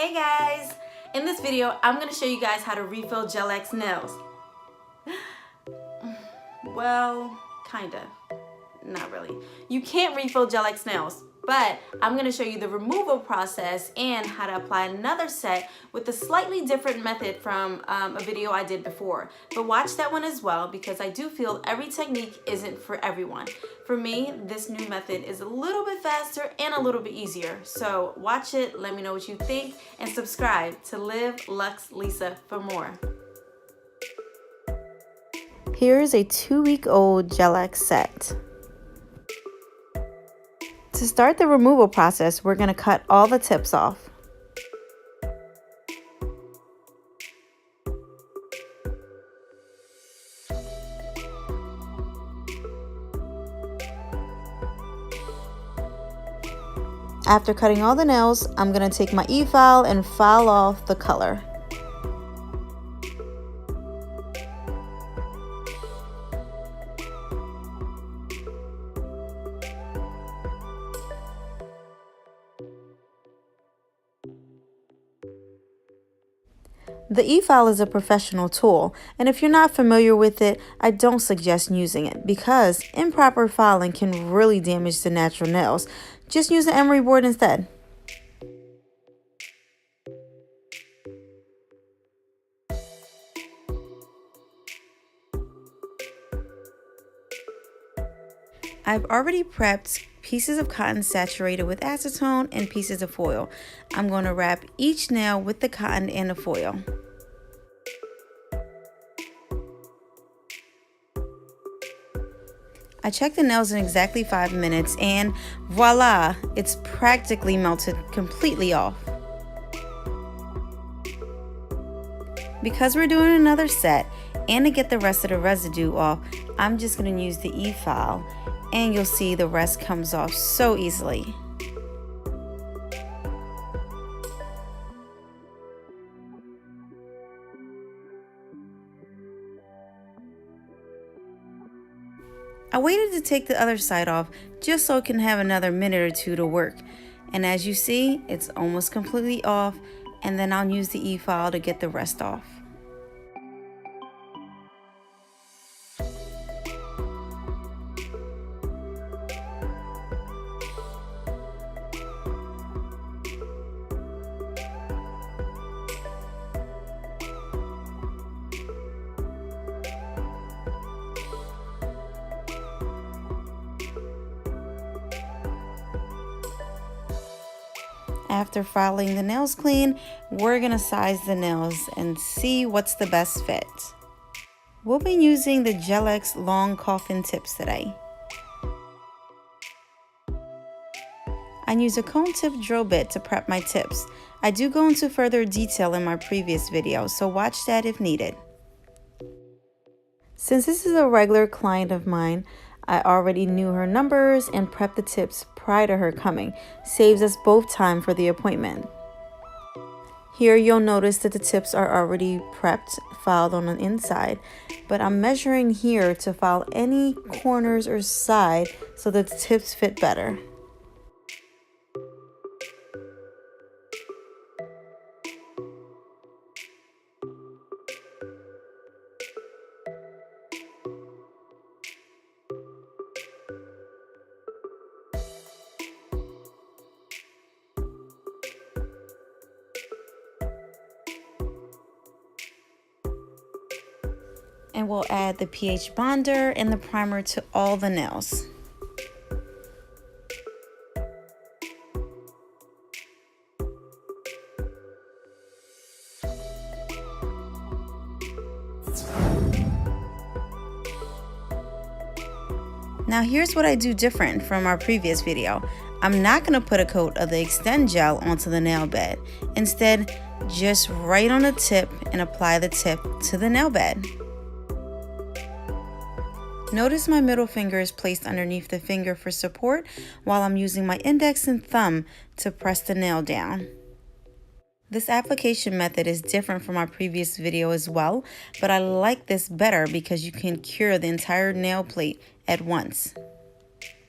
Hey guys! In this video, I'm going to show you guys how to refill Gel X nails. Well, kinda. Not really. You can't refill Gel X nails, but I'm going to show you the removal process and how to apply another set with a slightly different method from a video I did before. But watch that one as well, because I do feel every technique isn't for everyone. For me, this new method is a little bit faster and a little bit easier. So watch it, let me know what you think, and subscribe to Live Lux Lisa for more. Here's a 2-week-old Gel X set. To start the removal process, we're going to cut all the tips off. After cutting all the nails, I'm going to take my e-file and file off the color. The e-file is a professional tool, and if you're not familiar with it, I don't suggest using it because improper filing can really damage the natural nails. Just use an emery board instead. I've already prepped pieces of cotton saturated with acetone and pieces of foil. I'm going to wrap each nail with the cotton and the foil. I checked the nails in exactly 5 minutes and voila, it's practically melted completely off. Because we're doing another set and to get the rest of the residue off, I'm just going to use the e-file and you'll see the rest comes off so easily. I waited to take the other side off just so it can have another minute or two to work. And as you see, it's almost completely off, and then I'll use the e-file to get the rest off. After filing the nails clean, we're going to size the nails and see what's the best fit. We'll be using the Gel X long coffin tips today. I use a cone tip drill bit to prep my tips. I do go into further detail in my previous video, so watch that if needed. Since this is a regular client of mine, I already knew her numbers and prepped the tips prior to her coming. Saves us both time for the appointment. Here you'll notice that the tips are already prepped, filed on the inside, but I'm measuring here to file any corners or side so that the tips fit better. And we'll add the pH bonder and the primer to all the nails. Now here's what I do different from our previous video. I'm not going to put a coat of the Extend Gel onto the nail bed. Instead, just right on the tip and apply the tip to the nail bed. Notice my middle finger is placed underneath the finger for support while I'm using my index and thumb to press the nail down. This application method is different from our previous video as well, but I like this better because you can cure the entire nail plate at once.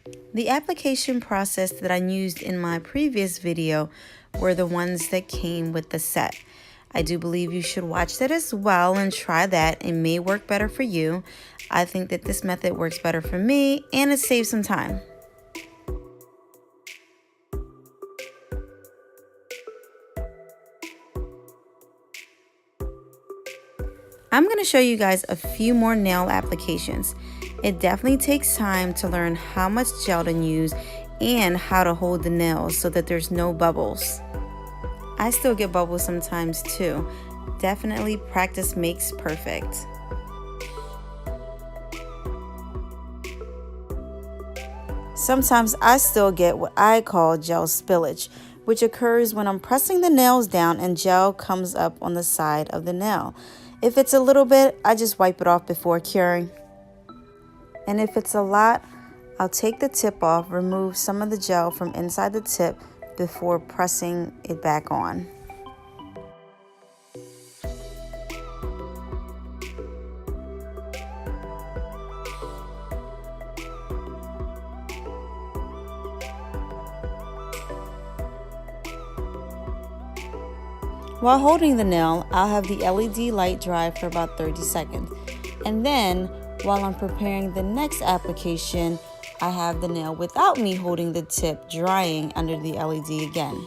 The application process that I used in my previous video were the ones that came with the set. I do believe you should watch that as well and try that. It may work better for you. I think that this method works better for me and it saves some time. I'm going to show you guys a few more nail applications. It definitely takes time to learn how much gel to use and how to hold the nails so that there's no bubbles. I still get bubbles sometimes too. Definitely practice makes perfect. Sometimes I still get what I call gel spillage, which occurs when I'm pressing the nails down and gel comes up on the side of the nail. If it's a little bit, I just wipe it off before curing. And if it's a lot, I'll take the tip off, remove some of the gel from inside the tip before pressing it back on. While holding the nail, I'll have the LED light dry for about 30 seconds. And then, while I'm preparing the next application, I have the nail without me holding the tip drying under the LED again.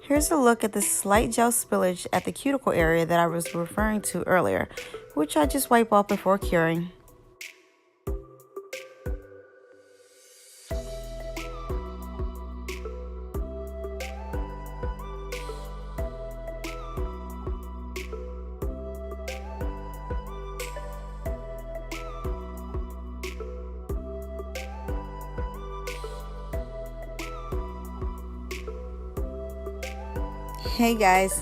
Here's a look at the slight gel spillage at the cuticle area that I was referring to earlier, which I just wipe off before curing. Hey guys.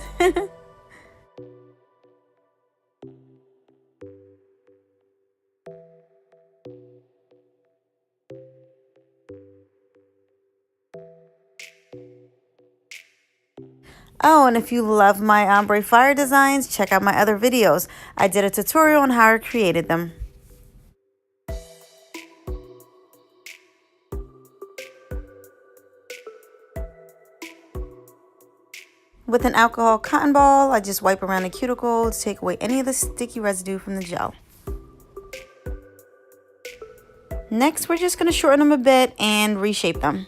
Oh, and if you love my ombre fire designs, check out my other videos. I did a tutorial on how I created them. With an alcohol cotton ball, I just wipe around the cuticle to take away any of the sticky residue from the gel. Next, we're just going to shorten them a bit and reshape them.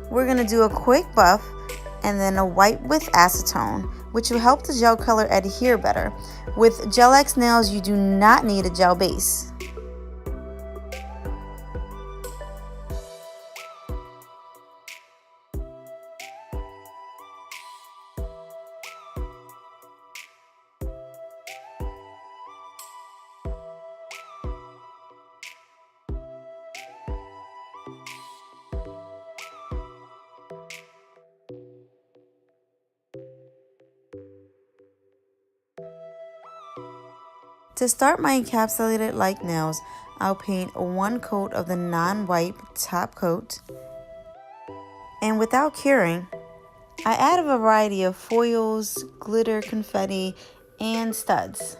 We're going to do a quick buff and then a wipe with acetone, which will help the gel color adhere better. With Gel X nails, you do not need a gel base. To start my encapsulated like nails, I'll paint one coat of the non-wipe top coat. And without curing, I add a variety of foils, glitter, confetti, and studs.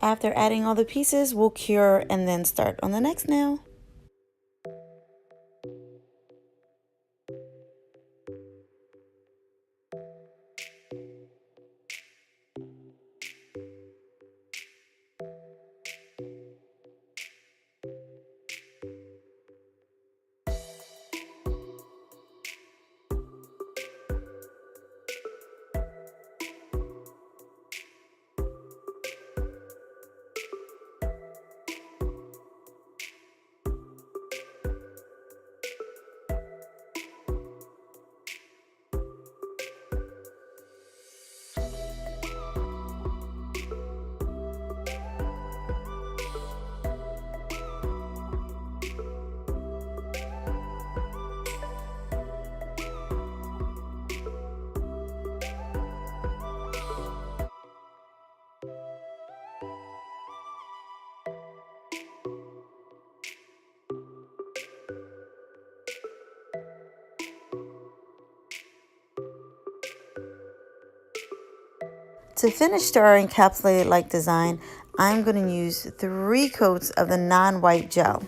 After adding all the pieces, we'll cure and then start on the next nail. To finish our encapsulated like design, I'm going to use 3 coats of the non-white gel.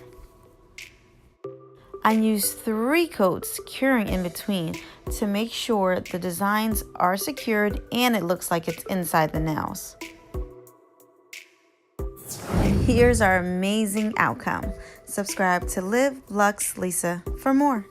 I use 3 coats curing in between to make sure the designs are secured and it looks like it's inside the nails. Here's our amazing outcome. Subscribe to Live Lux Lisa for more.